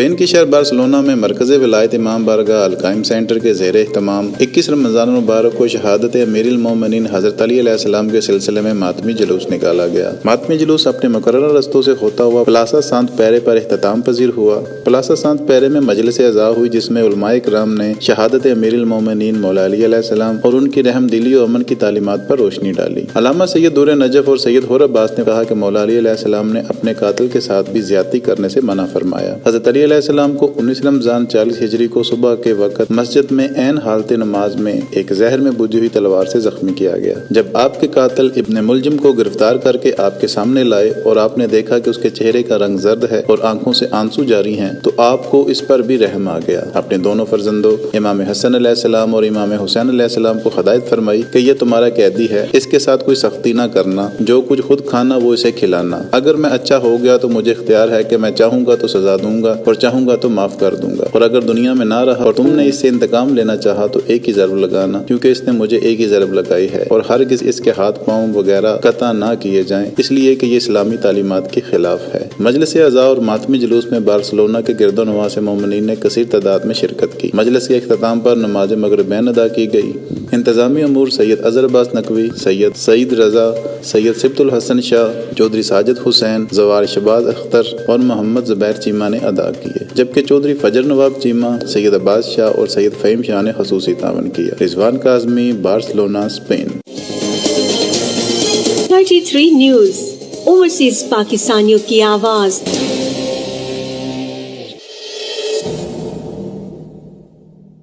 Spain کی شہر Barcelona میں مرکز ولایت امام بارگاہ القائم سینٹر کے زیر اہتمام 21 رمضان المبارک کو شہادت امیر المومنین حضرت علی علیہ السلام کے سلسلے میں ماتمی جلوس نکالا گیا۔ ماتمی جلوس اپنے مقررہ رستوں سے ہوتا ہوا پلاسا سانت پیرے پر اختتام پذیر ہوا۔ پلاسا سانت پیرے میں مجلس اعزاء ہوئی جس میں علماء کرام نے شہادت امیر المومنین مولا علی علیہ السلام اور ان کی رحم دلی و امن کی تعلیمات پر روشنی ڈالی۔ علامہ سید دور نجف اور سید حور عباس نے کہا کہ مولا علی علیہ السلام نے اپنے قاتل کے ساتھ بھی زیادتی کرنے سے منع فرمایا۔ حضرت علی علیہ السلام کو 19 رمضان 40 ہجری کو صبح کے وقت مسجد میں عین حالت نماز میں ایک زہر میں بجھی ہوئی تلوار سے زخمی کیا گیا۔ جب آپ کے قاتل ابن ملجم کو گرفتار کر کے آپ کے سامنے لائے اور آپ نے دیکھا کہ اس کے چہرے کا رنگ زرد ہے اور آنکھوں سے آنسو جاری ہیں تو آپ کو اس پر بھی رحم آ گیا۔ اپنے دونوں فرزندوں امام حسن علیہ السلام اور امام حسین علیہ السلام کو ہدایت فرمائی کہ یہ تمہارا قیدی ہے، اس کے ساتھ کوئی سختی نہ کرنا، جو کچھ خود کھانا وہ اسے کھلانا۔ اگر میں اچھا ہو گیا تو مجھے اختیار ہے کہ میں چاہوں گا تو سزا دوں گا اور چاہوں گا تو معاف کر دوں گا، اور اگر دنیا میں نہ رہا اور تم نے اس سے انتقام لینا چاہا تو ایک ہی ضرب لگانا، کیونکہ اس نے مجھے ایک ہی ضرب لگائی ہے، اور ہرگز اس کے ہاتھ پاؤں وغیرہ قطع نہ کیے جائیں، اس لیے کہ یہ اسلامی تعلیمات کے خلاف ہے۔ مجلس اعزاء اور ماتمی جلوس میں بارسلونا کے گرد و نواح سے مومنین نے کثیر تعداد میں شرکت کی۔ مجلس کے اختتام پر نماز مغربین ادا کی گئی۔ انتظامی امور سید اظہر عباس نقوی، سید سعید رضا، سید سبت الحسن شاہ، چودھری ساجد حسین، زوار شہباز اختر اور محمد زبیر چیمہ نے ادا کیے، جبکہ چودھری فجر نواب چیمہ، سید عباس شاہ اور سید فہیم شاہ نے خصوصی تعاون کیا۔ Rizwan Kazmi, Barcelona, Spain. 33 news, overseas پاکستانیوں کی آواز۔